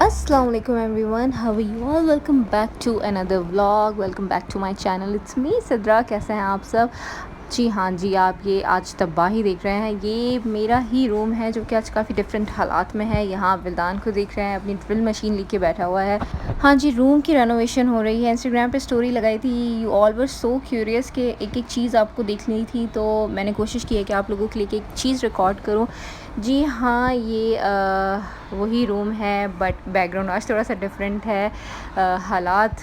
Assalamu alaikum everyone, how are you all? Welcome back to another vlog, welcome back to my channel. It's me Sidra. कैसे हैं आप सब? जी हाँ जी, आप ये आज तबाही देख रहे हैं, ये मेरा ही रूम है जो कि आज काफ़ी डिफरेंट हालात में है। यहाँ आप विल्दान को देख रहे हैं, अपनी ड्रिल मशीन लेके बैठा हुआ है। हाँ जी, रूम की रेनोवेशन हो रही है। इंस्टाग्राम पे स्टोरी लगाई थी, you all were so curious कि एक एक चीज़ आपको देखनी थी, तो मैंने कोशिश की है कि आप लोगों के लिए एक चीज़ रिकॉर्ड करूँ। जी हाँ, ये वही रूम है, बट बैकग्राउंड आज थोड़ा सा डिफरेंट है। हालात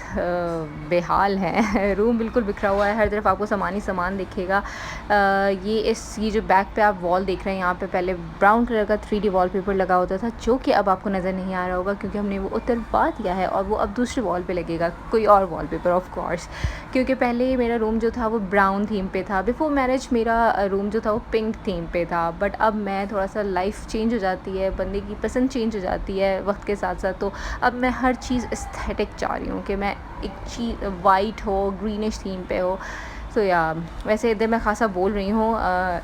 बेहाल हैं। रूम बिल्कुल बिखरा हुआ है, हर तरफ आपको सामान ही सामान दिखेगा। ये जो बैक पे आप वॉल देख रहे हैं, यहाँ पे पहले ब्राउन कलर का 3D वॉलपेपर लगा होता था, जो कि अब आपको नज़र नहीं आ रहा होगा क्योंकि हमने वो उतरवा दिया है और वो अब दूसरे वॉल पे लगेगा, कोई और वॉलपेपर ऑफ कोर्स। क्योंकि पहले मेरा रूम जो था वो ब्राउन थीम पे था। बिफोर मैरिज मेरा रूम जो था वो पिंक थीम पे था, बट अब मैं थोड़ा सा लाइफ चेंज हो जाती है, बंदे की पसंद चेंज हो जाती है वक्त के साथ साथ, तो अब मैं हर चीज़ एस्थेटिक चाह रही हूँ कि मैं एक चीज़ वाइट हो, ग्रीनिश थीम पे हो। सो या वैसे इधर मैं खासा बोल रही हूँ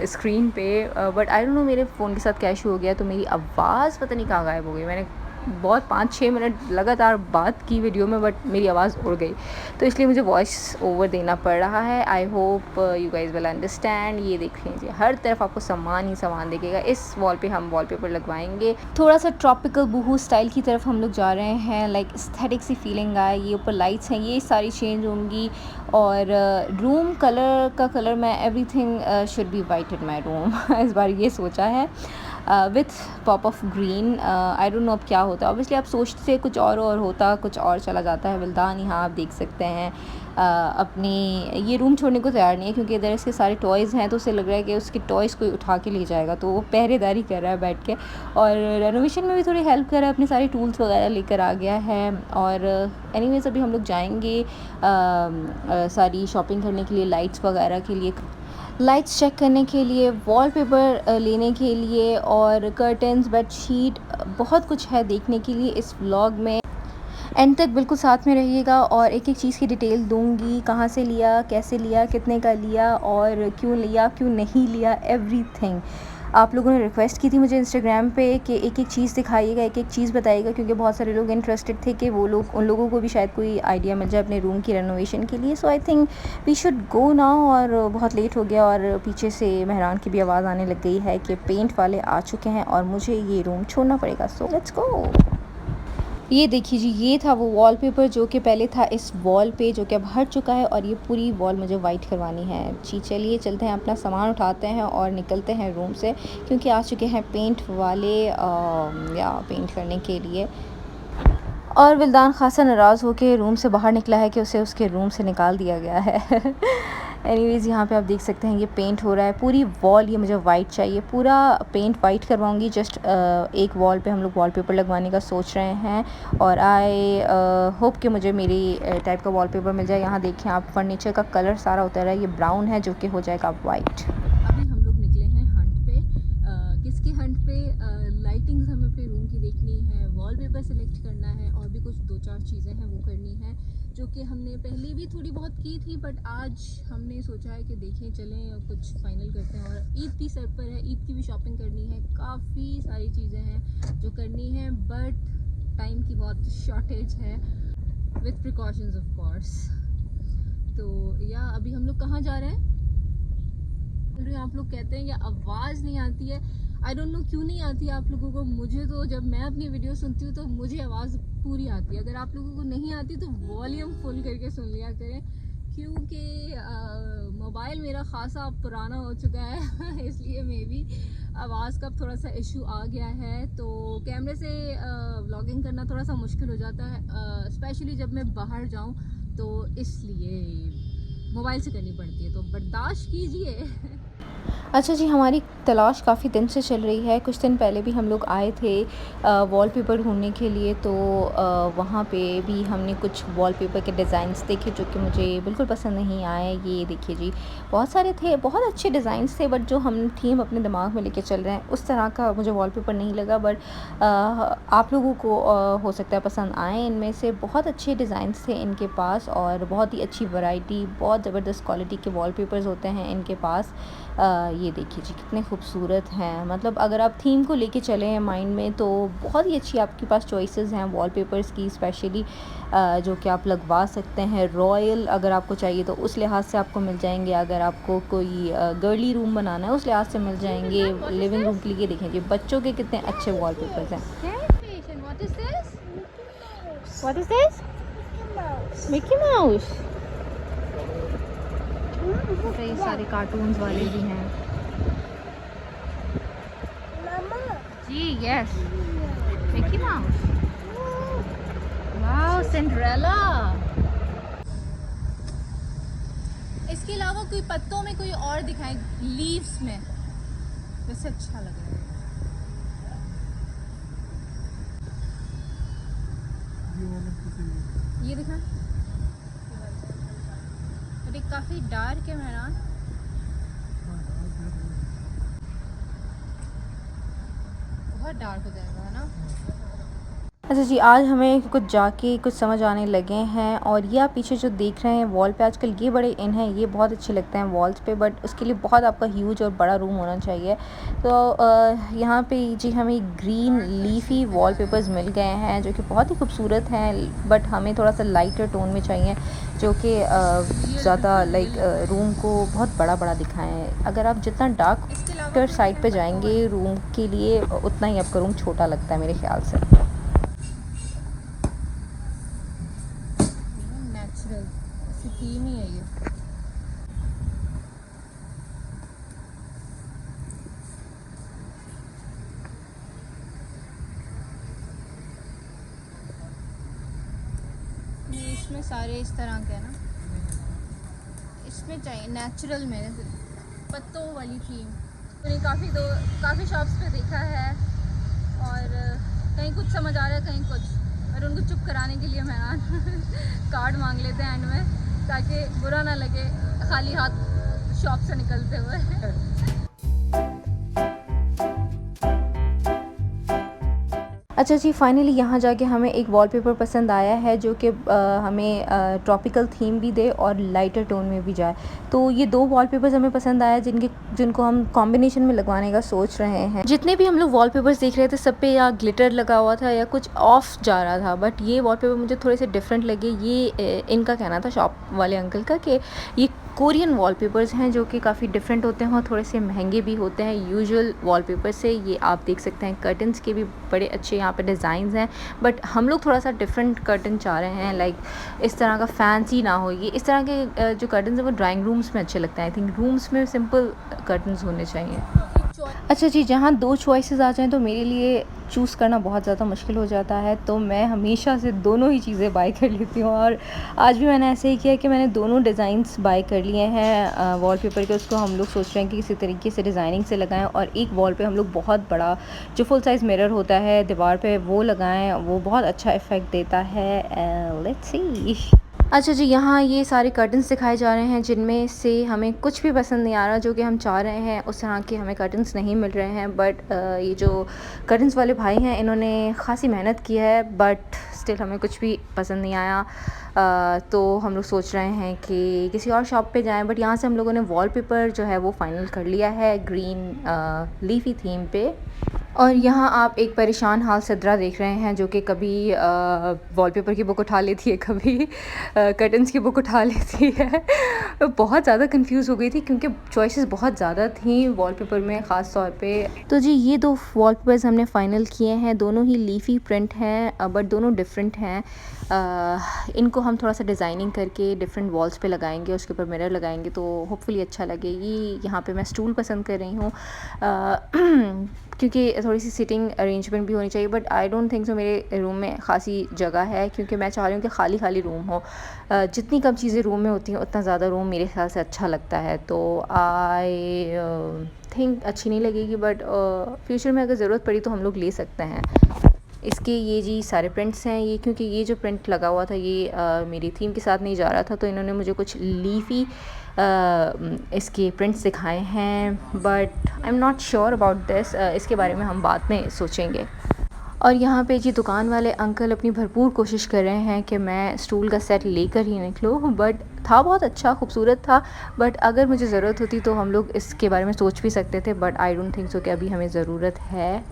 स्क्रीन पे, बट आई डोंट नो मेरे फ़ोन के साथ क्या इशू हो गया, तो मेरी आवाज़ पता नहीं कहाँ गायब हो गई। मैंने बहुत 5-6 मिनट लगातार बात की वीडियो में, बट मेरी आवाज़ उड़ गई, तो इसलिए मुझे वॉइस ओवर देना पड़ रहा है। I hope you guys will understand. ये देख लीजिए, हर तरफ आपको सामान ही सामान दिखेगा। इस वॉल पे हम वॉलपेपर लगवाएंगे, थोड़ा सा ट्रॉपिकल बूहू स्टाइल की तरफ हम लोग जा रहे हैं, लाइक एस्थेटिक सी फीलिंग आए। ये ऊपर लाइट्स हैं, ये सारी चेंज होंगी, और रूम कलर का कलर मैं everything should be white in my room. इस बार ये सोचा है with pop of green. I don't know अब क्या होता है, ऑब्वियसली आप सोचते कुछ और होता, कुछ और चला जाता है। विल्दान यहाँ आप देख सकते हैं अपनी ये रूम छोड़ने को तैयार नहीं है, क्योंकि इधर इसके सारे टॉयज़ हैं, तो उसे लग रहा है कि उसके टॉयज़ कोई उठा के ले जाएगा, तो वो पहरेदारी कर रहा है बैठ के, और रेनोवेशन में भी थोड़ी हेल्प कर रहा है, अपने सारे टूल्स वगैरह लेकर आ गया है। और एनीवेज अभी हम लोग जाएंगे सारी शॉपिंग करने के लिए, लाइट्स वगैरह के लिए, लाइट्स चेक करने के लिए, वॉलपेपर लेने के लिए, और कर्टन्स, बेडशीट, बहुत कुछ है देखने के लिए इस व्लॉग में। एंड तक बिल्कुल साथ में रहिएगा, और एक एक चीज़ की डिटेल दूंगी, कहाँ से लिया, कैसे लिया, कितने का लिया, और क्यों लिया, क्यों नहीं लिया, एवरीथिंग। आप लोगों ने रिक्वेस्ट की थी मुझे इंस्टाग्राम पे कि एक एक चीज़ दिखाइएगा, एक एक चीज़ बताइएगा, क्योंकि बहुत सारे लोग इंटरेस्टेड थे कि वो लोग, उन लोगों को भी शायद कोई आइडिया मिल जाए अपने रूम की रेनोवेशन के लिए। So I think we should go now, और बहुत लेट हो गया, और पीछे से मेहरान की भी आवाज़ आने लग गई है कि पेंट वाले आ चुके हैं और मुझे ये रूम छोड़ना पड़ेगा। So let's go. ये देखिए जी, ये था वो वॉलपेपर जो कि पहले था इस वॉल पे, जो कि अब हट चुका है, और ये पूरी वॉल मुझे वाइट करवानी है। जी चलिए चलते हैं, अपना सामान उठाते हैं और निकलते हैं रूम से, क्योंकि आ चुके हैं पेंट वाले या पेंट करने के लिए। और विल्दान खासा नाराज़ होकर रूम से बाहर निकला है कि उसे उसके रूम से निकाल दिया गया है। एनीवेज़ यहाँ पे आप देख सकते हैं ये पेंट हो रहा है, पूरी वॉल ये मुझे वाइट चाहिए, पूरा पेंट वाइट करवाऊँगी। जस्ट एक वॉल पे हम लोग वॉलपेपर लगवाने का सोच रहे हैं, और आई होप कि मुझे मेरी टाइप का वॉलपेपर मिल जाए। यहाँ देखें आप, फर्नीचर का कलर सारा उतर रहा है, ये ब्राउन है जो कि हो जाएगा वाइट। अभी हम लोग निकले हैं हंट पे। किसकी हंट पे? लाइटिंग्स हमें अपने रूम की देखनी है, वॉलपेपर सेलेक्ट करना है, और भी कुछ 2-4 चीज़ें हैं वो करनी है, जो कि हमने पहले भी थोड़ी बहुत की थी, बट आज हमने सोचा है कि देखें, चलें और कुछ फाइनल करते हैं। और ईद भी सर पर है, ईद की भी शॉपिंग करनी है, काफ़ी सारी चीज़ें हैं जो करनी है, बट टाइम की बहुत शॉर्टेज है, विथ प्रिकॉशंस ऑफ कोर्स। तो या अभी हम लोग कहाँ जा रहे हैं? आप लोग कहते हैं कि आवाज़ नहीं आती है। आई डोंट नो क्यों नहीं आती है आप लोगों को। मुझे तो जब मैं अपनी वीडियो सुनती हूँ तो मुझे आवाज़ पूरी आती है। अगर आप लोगों को नहीं आती तो वॉल्यूम फुल करके सुन लिया करें, क्योंकि मोबाइल मेरा खासा पुराना हो चुका है। इसलिए मे बी आवाज़ का थोड़ा सा इशू आ गया है, तो कैमरे से व्लॉगिंग करना थोड़ा सा मुश्किल हो जाता है, स्पेशली जब मैं बाहर जाऊँ, तो इसलिए मोबाइल से करनी पड़ती है, तो बर्दाश्त कीजिए। अच्छा जी, हमारी तलाश काफ़ी दिन से चल रही है। कुछ दिन पहले भी हम लोग आए थे वॉलपेपर ढूंढने के लिए, तो वहाँ पे भी हमने कुछ वॉलपेपर के डिज़ाइंस देखे जो कि मुझे बिल्कुल पसंद नहीं आए। ये देखिए जी, बहुत सारे थे, बहुत अच्छे डिज़ाइंस थे, बट जो हम थीम अपने दिमाग में लेके चल रहे हैं उस तरह का मुझे वॉलपेपर नहीं लगा। बट आप लोगों को हो सकता है पसंद आए। इनमें से बहुत अच्छे डिज़ाइंस थे इनके पास, और बहुत ही अच्छी वैरायटी, बहुत ज़बरदस्त क्वालिटी के वॉलपेपर्स होते हैं इनके पास। ये देखिए जी कितने खूबसूरत हैं। मतलब अगर आप थीम को लेके चले हैं माइंड में तो बहुत ही अच्छी आपके पास चॉइसेस हैं वॉलपेपर्स की, स्पेशली जो कि आप लगवा सकते हैं। रॉयल अगर आपको चाहिए तो उस लिहाज से आपको मिल जाएंगे, अगर आपको कोई गर्ली रूम बनाना है उस लिहाज से मिल जाएंगे। लिविंग रूम के लिए देखें जी बच्चों के कितने अच्छे वॉलपेपर्स हैं। What is this? Mickey Mouse. कई सारे कार्टून्स वाले भी हैं जी। Yes, Mickey Mouse. Wow, Cinderella. इसके अलावा कोई पत्तों में कोई और दिखाएं, लीव्स में, वैसे अच्छा लग रहा है। ये दिखा, अरे काफी डार्क है मेहरान। बहुत डार्क हो जाएगा है ना। अच्छा जी, आज हमें कुछ जाके कुछ समझ आने लगे हैं। और ये आप पीछे जो देख रहे हैं वॉल पे, आजकल ये बड़े इन हैं, ये बहुत अच्छे लगते हैं वॉल्स पे, बट उसके लिए बहुत आपका ह्यूज और बड़ा रूम होना चाहिए। तो यहाँ पे जी हमें ग्रीन लीफी वॉलपेपर्स मिल गए हैं जो कि बहुत ही खूबसूरत हैं, बट हमें थोड़ा सा लाइटर टोन में चाहिए जो कि ज़्यादा लाइक रूम को बहुत बड़ा बड़ा दिखाएं। अगर आप जितना डार्क साइड पे जाएंगे रूम के लिए उतना ही आपका रूम छोटा लगता है मेरे ख्याल से। थीम ही है ये। इसमें सारे इस तरह के हैं ना, इसमें चाहिए नेचुरल में पत्तों वाली थीम। मैंने काफ़ी शॉप्स पे देखा है और कहीं कुछ समझ आ रहा है कहीं कुछ, और उनको चुप कराने के लिए मेहमान कार्ड मांग लेते हैं एंड में, ताकि बुरा ना लगे खाली हाथ शॉप से निकलते हुए। अच्छा जी, फाइनली यहाँ जाके हमें एक वॉलपेपर पसंद आया है जो कि हमें ट्रॉपिकल थीम भी दे और लाइटर टोन में भी जाए। तो ये दो वॉलपेपर्स हमें पसंद आया जिनको हम कॉम्बिनेशन में लगवाने का सोच रहे हैं। जितने भी हम लोग वॉलपेपर्स देख रहे थे सब पे या ग्लिटर लगा हुआ था या कुछ ऑफ जा रहा था, बट ये वॉलपेपर मुझे थोड़े से डिफरेंट लगे। ये इनका कहना था शॉप वाले अंकल का कि ये कोरियन वॉलपेपर्स हैं जो कि काफ़ी डिफरेंट होते हैं और थोड़े से महंगे भी होते हैं यूजुअल वॉलपेपर से। ये आप देख सकते हैं कर्टन्स के भी बड़े अच्छे यहाँ पे डिज़ाइंस हैं, बट हम लोग थोड़ा सा डिफरेंट कर्टन चाह रहे हैं, लाइक इस तरह का फैंसी ना हो। ये इस तरह के जो कर्टन्स हैं वो ड्राइंग रूम्स में अच्छे लगते हैं। आई थिंक रूम्स में सिंपल कर्टन्स होने चाहिए। अच्छा जी, जहाँ दो चॉइसेस आ जाएँ तो मेरे लिए चूज़ करना बहुत ज़्यादा मुश्किल हो जाता है, तो मैं हमेशा से दोनों ही चीज़ें बाय कर लेती हूँ। और आज भी मैंने ऐसे ही किया कि मैंने दोनों डिज़ाइंस बाय कर लिए हैं वॉलपेपर के। उसको हम लोग सोच रहे हैं कि किसी तरीके से डिज़ाइनिंग से लगाएं, और एक वॉल पे हम लोग बहुत बड़ा जो फुल साइज़ मिरर होता है दीवार पे वो लगाएं, वो बहुत अच्छा इफ़ेक्ट देता है। Let's see. अच्छा जी, यहाँ ये सारे कर्टन्स दिखाए जा रहे हैं जिनमें से हमें कुछ भी पसंद नहीं आ रहा जो कि हम चाह रहे हैं, उस तरह के हमें कर्टन्स नहीं मिल रहे हैं। बट ये जो कर्टन्स वाले भाई हैं इन्होंने ख़ासी मेहनत की है, बट स्टिल हमें कुछ भी पसंद नहीं आया। तो हम लोग सोच रहे हैं कि किसी और शॉप पे जाएं, बट यहाँ से हम लोगों ने वॉलपेपर जो है वो फ़ाइनल कर लिया है ग्रीन लीफी थीम पे। और यहाँ आप एक परेशान हाल सदरा देख रहे हैं जो कि कभी वॉलपेपर की बुक उठा लेती है, कभी कर्टन्स की बुक उठा लेती है। बहुत ज़्यादा कंफ्यूज हो गई थी क्योंकि चॉइसेस बहुत ज़्यादा थी वॉलपेपर में ख़ास तौर पे। तो जी ये दो वॉलपेपर्स हमने फ़ाइनल किए हैं, दोनों ही लीफी प्रिंट हैं बट दोनों डिफरेंट हैं। इनको हम थोड़ा सा डिज़ाइनिंग करके डिफरेंट वॉल्स पे लगाएंगे, उसके ऊपर मिरर लगाएंगे तो होपफुली अच्छा लगेगी। यहाँ पे मैं स्टूल पसंद कर रही हूँ क्योंकि थोड़ी सी सिटिंग अरेंजमेंट भी होनी चाहिए, but I don't think so मेरे रूम में खासी जगह है क्योंकि मैं चाह रही हूँ कि खाली खाली रूम हो। जितनी कम चीज़ें रूम में होती हैं उतना ज़्यादा रूम मेरे ख्याल से अच्छा लगता है। तो आई थिंक अच्छी नहीं लगेगी, बट फ्यूचर में अगर ज़रूरत पड़ी तो हम लोग ले सकते हैं। इसके ये जी सारे प्रिंट्स हैं, ये क्योंकि ये जो प्रिंट लगा हुआ था ये मेरी थीम के साथ नहीं जा रहा था, तो इन्होंने मुझे कुछ लीफी इसके प्रिंट्स दिखाए हैं, but I am not sure about this. इसके बारे में हम बाद में सोचेंगे। और यहाँ पे जी दुकान वाले अंकल अपनी भरपूर कोशिश कर रहे हैं कि मैं स्टूल का सेट लेकर ही निकलूँ, बट था बहुत अच्छा, खूबसूरत था, बट अगर मुझे ज़रूरत होती तो हम लोग इसके बारे में सोच भी सकते थे, but I don't think so कि अभी हमें ज़रूरत है।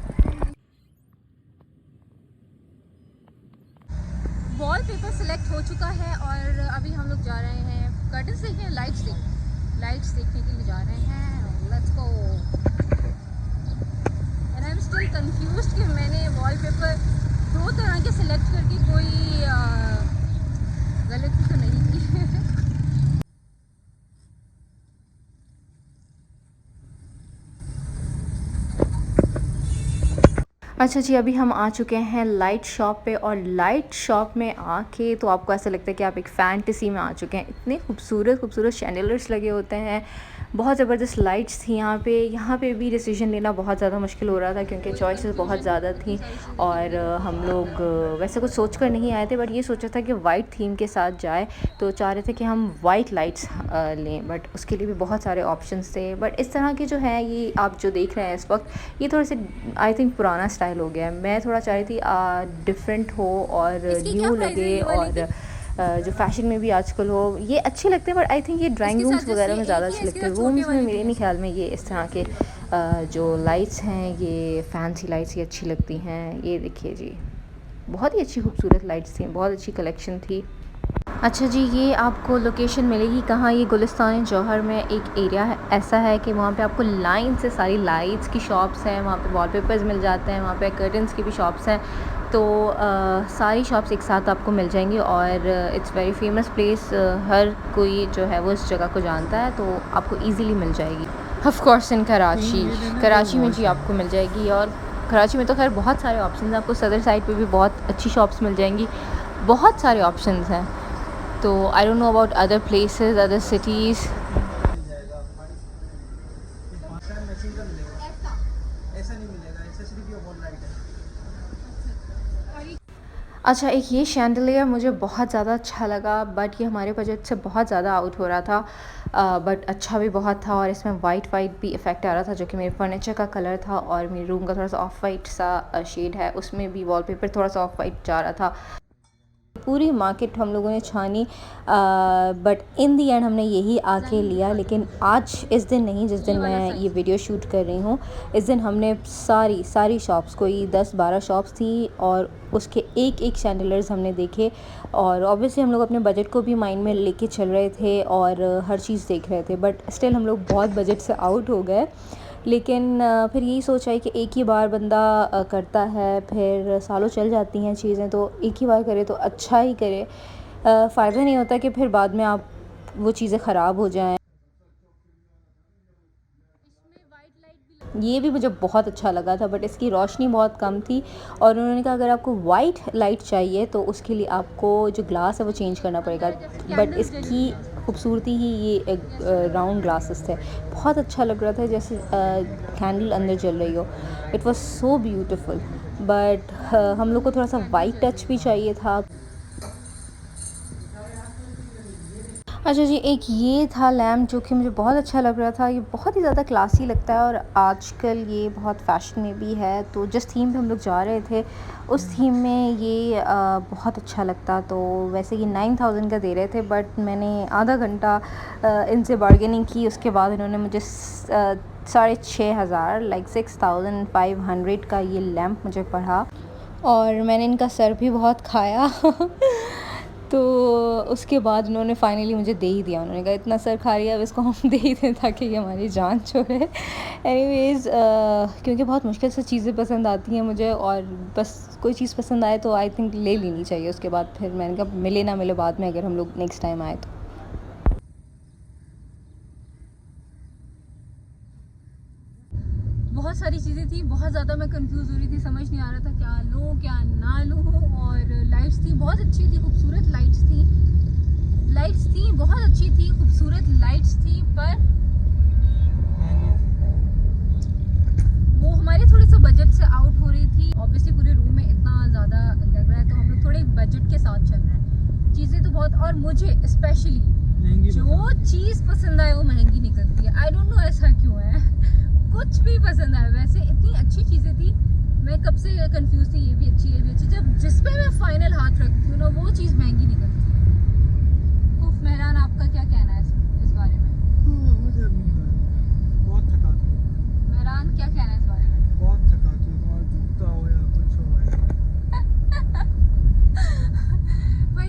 वॉलपेपर सिलेक्ट हो चुका है और अभी हम लोग जा रहे हैं कर्टन्स देखने, लाइट्स देखने के लिए जा रहे हैं। Let's go. And I am still confused कि मैंने वॉलपेपर 2 तरह के सिलेक्ट करके कोई गलती तो नहीं की। अच्छा जी, अभी हम आ चुके हैं लाइट शॉप पे, और लाइट शॉप में आके तो आपको ऐसा लगता है कि आप एक फ़ैंटेसी में आ चुके हैं। इतने खूबसूरत शैंडलियर्स लगे होते हैं, बहुत ज़बरदस्त लाइट्स थी यहाँ पे भी डिसीजन लेना बहुत ज़्यादा मुश्किल हो रहा था क्योंकि चॉइसेस बहुत ज़्यादा थी। और हम लोग वैसे कुछ सोच कर नहीं आए थे, बट ये सोचा था कि वाइट थीम के साथ जाए, तो चाह रहे थे कि हम वाइट लाइट्स लें, बट उसके लिए भी बहुत सारे ऑप्शंस थे। बट इस तरह के जो है, ये आप जो देख रहे हैं इस वक्त, ये थोड़े से आई थिंक पुराना स्टाइल हो गया है। मैं थोड़ा चाह रही थी डिफरेंट हो और न्यू लगे, और जो फैशन में भी आजकल हो, ये अच्छे लगते हैं, बट आई थिंक ये ड्राइंग रूम्स वगैरह में ज़्यादा अच्छे लगते हैं। रूम्स में मेरे नहीं ख्याल में ये इस तरह के जो लाइट्स हैं, ये फैंसी लाइट्स, ये अच्छी लगती हैं। ये देखिए जी, बहुत ही अच्छी खूबसूरत लाइट्स थी, बहुत अच्छी कलेक्शन थी। अच्छा जी, ये आपको लोकेशन मिलेगी कहाँ? ये गुलिस्तान जौहर में एक एरिया है, ऐसा है कि वहाँ पे आपको लाइन से सारी लाइट्स की शॉप्स हैं, वहाँ पे वॉलपेपर्स मिल जाते हैं, वहाँ पे कर्टन्स की भी शॉप्स हैं। तो सारी शॉप्स एक साथ आपको मिल जाएंगी, और इट्स वेरी फेमस प्लेस। हर कोई जो है वो इस जगह को जानता है, तो आपको ईज़िली मिल जाएगी। ऑफ कोर्स इन कराची में जी आपको मिल जाएगी। और कराची में तो खैर बहुत सारे ऑप्शन हैं, आपको सदर साइड पे भी बहुत अच्छी शॉप्स मिल जाएंगी, बहुत सारे ऑप्शंस हैं। तो I don't know about other places, other cities. अच्छा, एक ये शैंडलियर मुझे बहुत ज़्यादा अच्छा लगा, बट ये हमारे बजट से बहुत ज़्यादा आउट हो रहा था, बट अच्छा भी बहुत था। और इसमें वाइट भी इफ़ेक्ट आ रहा था, जो कि मेरे फर्नीचर का कलर था, और मेरे रूम का थोड़ा सा ऑफ वाइट सा शेड है, उसमें भी वॉलपेपर थोड़ा सा ऑफ वाइट जा रहा था। पूरी मार्केट हम लोगों ने छानी, बट इन दी एंड हमने यही आके लिया। लेकिन आज इस दिन नहीं, जिस दिन मैं ये वीडियो शूट कर रही हूँ, इस दिन हमने सारी शॉप्स, कोई 10-12 शॉप्स थी, और उसके एक शैंडलियर्स हमने देखे। और ऑब्वियसली हम लोग अपने बजट को भी माइंड में लेके चल रहे थे और हर चीज़ देख रहे थे, बट स्टिल हम लोग बहुत बजट से आउट हो गए। लेकिन फिर यही सोचा है कि एक ही बार बंदा करता है, फिर सालों चल जाती हैं चीज़ें, तो एक ही बार करे तो अच्छा ही करे। फ़ायदा नहीं होता कि फिर बाद में आप वो चीज़ें ख़राब हो जाएं। ये भी मुझे बहुत अच्छा लगा था, बट इसकी रोशनी बहुत कम थी, और उन्होंने कहा अगर आपको वाइट लाइट चाहिए तो उसके लिए आपको जो ग्लास है वो चेंज करना पड़ेगा। बट इसकी खूबसूरती ही ये एक राउंड ग्लासेस थे, बहुत अच्छा लग रहा था, जैसे कैंडल अंदर जल रही हो। It was so beautiful, but हम लोग को थोड़ा सा वाइट टच भी चाहिए था। अच्छा जी, एक ये था लैम्प जो कि मुझे बहुत अच्छा लग रहा था। ये बहुत ही ज़्यादा क्लासी लगता है, और आजकल ये बहुत फ़ैशन में भी है। तो जिस थीम पे हम लोग जा रहे थे, उस थीम में ये बहुत अच्छा लगता। तो वैसे ये 9000 का दे रहे थे, बट मैंने आधा घंटा इनसे बार्गेनिंग की, उसके बाद इन्होंने मुझे 6500 लाइक 6500 का ये लैम्प मुझे पड़ा, और मैंने इनका सर भी बहुत खाया। तो उसके बाद उन्होंने फ़ाइनली मुझे दे ही दिया। उन्होंने कहा इतना सर खा रही है, अब इसको हम दे ही दें ताकि ये हमारी जान छोड़े। एनीवेज़, क्योंकि बहुत मुश्किल से चीज़ें पसंद आती हैं मुझे, और बस कोई चीज़ पसंद आए तो आई थिंक ले लेनी चाहिए। उसके बाद फिर मैंने कहा मिले ना मिले बाद में, अगर हम लोग नेक्स्ट टाइम आए तो। बहुत सारी चीज़ें थी, बहुत ज़्यादा मैं कंफ्यूज हो रही थी, समझ नहीं आ रहा था क्या लूँ क्या ना लूँ। और लाइट्स थी, बहुत अच्छी थी, खूबसूरत लाइट्स थी, बहुत अच्छी थी, खूबसूरत लाइट्स थी, पर वो हमारे थोड़े से बजट से आउट हो रही थी। ऑब्वियसली पूरे रूम में इतना ज़्यादा लग रहा है, तो हम लोग थोड़े बजट के साथ चल रहे हैं। चीज़ें तो बहुत, और मुझे स्पेशली जो चीज़ पसंद आए वो महंगी निकलती है। आई डोंट नो ऐसा क्यों है। कुछ भी पसंद आया, वैसे इतनी अच्छी चीज़ें थी, मैं कब से कंफ्यूज थी, ये भी अच्छी, जब जिस पे मैं फाइनल हाथ रखती हूँ ना, वो चीज़ महंगी निकलती है। मेहरान, आपका क्या कहना है इस बारे में? मुझे अब नहीं पता। बहुत थकाती है। मेहरान, क्या कहना है इस बारे में? बहुत थकाती है, तुम्हारा जूता हो या कुछ हो यार। पर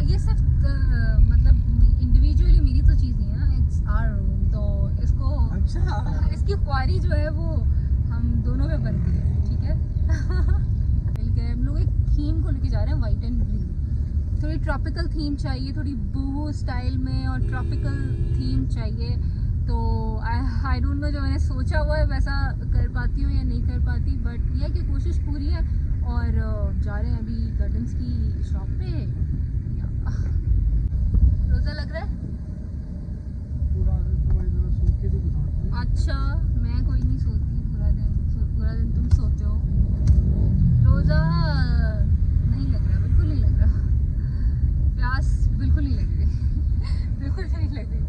ये सिर्फ मतलब इंडिविजुअली मेरी तो चीज़ नहीं है ना, इट्स आवर रूम, तो इसको अच्छा। इसकी ख्वारी जो है वो हम दोनों पे बनती है, ठीक है? मिलकर हम लोग एक थीम को लेके जा रहे हैं, वाइट एंड ग्रीन। थोड़ी ट्रॉपिकल थीम चाहिए, थोड़ी बूहो स्टाइल में और ट्रॉपिकल थीम चाहिए। तो आई डोंट नो, जो मैंने सोचा हुआ है वैसा कर पाती हूँ या नहीं कर पाती, बट यह है कि कोशिश पूरी है। और जा रहे हैं अभी कर्टन्स की शॉप पे। रोज़ा लग रहा है? पूरा दिन तुम्हारी तरह सो के नहीं गुजारती। अच्छा, मैं कोई नहीं सोती पूरा दिन, पूरा दिन तुम सोते हो। रोज़ा नहीं लग रहा, बिल्कुल नहीं लग रहा, प्यास बिल्कुल नहीं लग रही। बिल्कुल नहीं लग रही।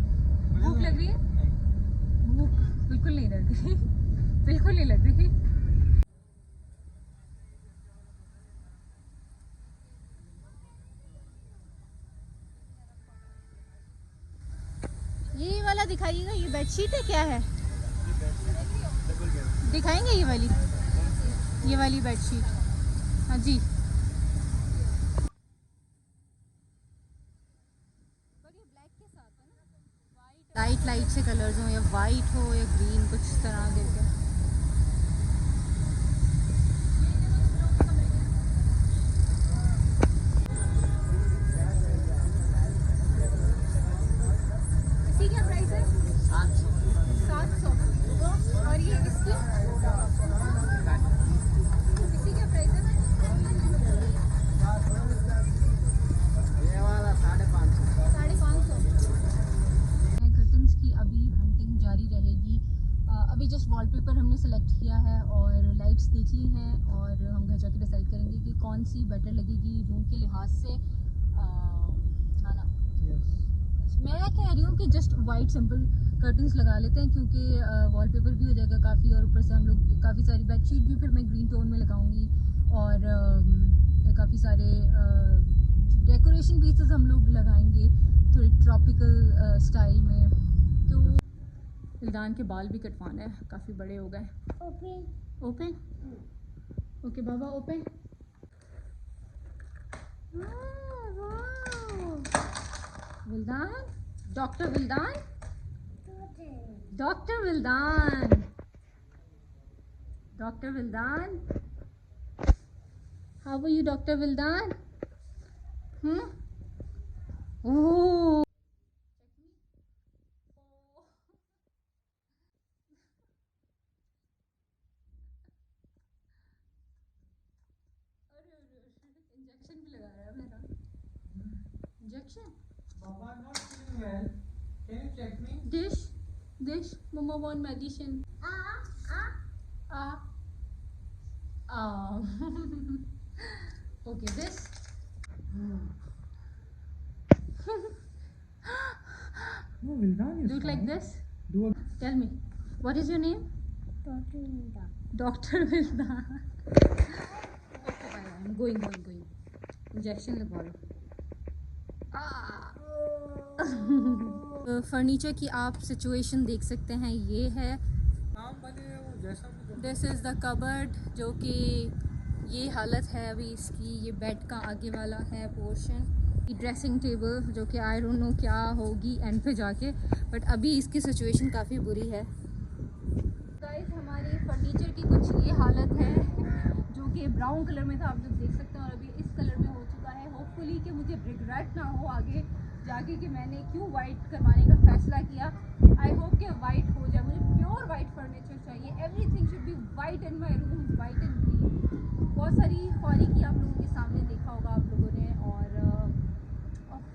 भूख लग रही है? भूख बिल्कुल नहीं लग रही। बिल्कुल नहीं लग रही। ये वाला दिखाइएगा, ये बेडशीट है क्या है? दिखाएंगे ये वाली बेडशीट। हाँ जी। लाइट लाइट से कलर्स हो, या वाइट हो या ग्रीन, कुछ तरह के। इसकी क्या प्राइस है? 700। और ये इसकी क्या प्राइस है? ये वाला 550। 550। कर्टन्स की अभी हंटिंग जारी रहेगी। अभी जस्ट वॉलपेपर हमने सेलेक्ट किया है और लाइट्स देख ली हैं, और हम घर जाके डिसाइड करेंगे कि कौन सी बेटर लगेगी रूम के लिहाज से, है ना? मैं कह रही हूँ कि जस्ट वाइट सिंपल कर्टन्स लगा लेते हैं, क्योंकि वॉलपेपर भी हो जाएगा काफ़ी, और ऊपर से हम लोग काफ़ी सारी बेडशीट भी फिर मैं ग्रीन टोन में लगाऊंगी, और काफ़ी सारे डेकोरेशन पीसेस हम लोग लगाएंगे थोड़ी ट्रॉपिकल स्टाइल में। तो इल्दान के बाल भी कटवाना है, काफ़ी बड़े हो गए। ओपन ओके बाबा, open. Wildan, doctor Wildan, doctor Wildan, doctor Wildan, how are you doctor Wildan? Oh, injection भी लगा रहा है मेरा। Injection. Baba, I'm not feeling well. Can you check me? Dish, mama want medicine. Okay, this. No, Vildan is Do it like fine. this. Do a Tell me, what is your name? Dr. Vildan. Okay, bye. I'm going. Injection लगवा लो। Furniture की आप situation देख सकते हैं, ये है। काम बने वो जैसा भी। दिस इज़ द कबर्ड, जो कि ये हालत है अभी इसकी। ये बेड का आगे वाला है पोर्शन। ड्रेसिंग टेबल, जो कि आई डोंट नो क्या होगी एंड पे जाके, बट अभी इसकी सिचुएशन काफ़ी बुरी है। गाइस, हमारी फर्नीचर की कुछ ये हालत है, जो कि ब्राउन कलर में था, आप लोग देख सकते हैं, और अभी इस कलर में हो चुका है। होपफुली कि मुझे रिग्रेट ना हो आगे जाके कि मैंने क्यों वाइट करवाने का फैसला किया। आई होप कि वाइट हो जाए। मुझे प्योर वाइट फर्नीचर चाहिए। Everything should be white in my room, white and green. बहुत सारी ख्वारी की आप लोगों के सामने देखा होगा आप लोगों ने, और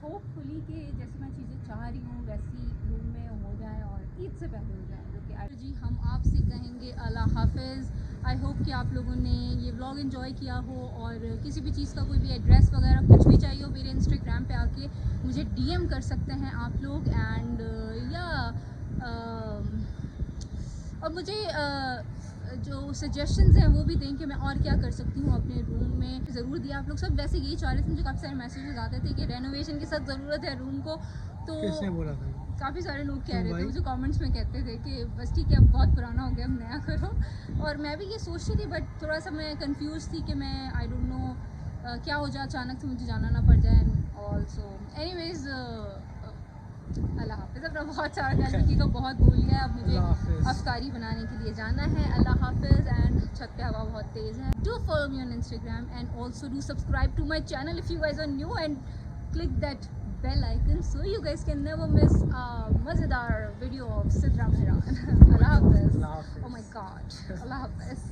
होपफुली कि जैसी मैं चीज़ें चाह रही हूँ वैसी रूम में हो जाए और ईद से पहले हो जाए। जो कि जी हम आपसे कहेंगे अल्लाह हाफिज़। आई होप कि आप लोगों ने ये व्लॉग एंजॉय किया हो, और किसी भी चीज़ का कोई भी एड्रेस वगैरह कुछ भी चाहिए हो, मेरे इंस्टाग्राम पे आके मुझे डीएम कर सकते हैं आप लोग। एंड और मुझे जो सजेशंस हैं वो भी दें कि मैं और क्या कर सकती हूँ अपने रूम में। ज़रूर दिया आप लोग सब। वैसे यही चाह रहे थे, मुझे काफ़ी सारे मैसेजेस आते थे कि रेनोवेशन की सख्त ज़रूरत है रूम को, तो किसने बोला था? काफ़ी सारे लोग कह रहे थे, भाई? मुझे कमेंट्स में कहते थे कि बस ठीक है अब बहुत पुराना हो गया, अब नया करो। और मैं भी ये सोचती थी, बट थोड़ा सा मैं कंफ्यूज थी कि मैं आई डोंट नो क्या हो जाए, अचानक से मुझे जाना ना पड़ जाए। ऑल्सो एनीवेज अल्लाह हाफिज़। अपना बहुत सारा गंदगी तो बहुत बोल लिया, अब मुझे अल्लाह हाफिज़। अफ्तारी बनाने के लिए जाना है। अल्लाह हाफिज़। एंड छत पे हवा बहुत तेज़ है। Do follow me on Instagram and also do subscribe to my channel if you guys are new and click that bell icon so you guys can never miss a mazedar video of Sidra Mehran. Allah Hafiz. Allah Hafiz. Oh my god. Allah Hafiz.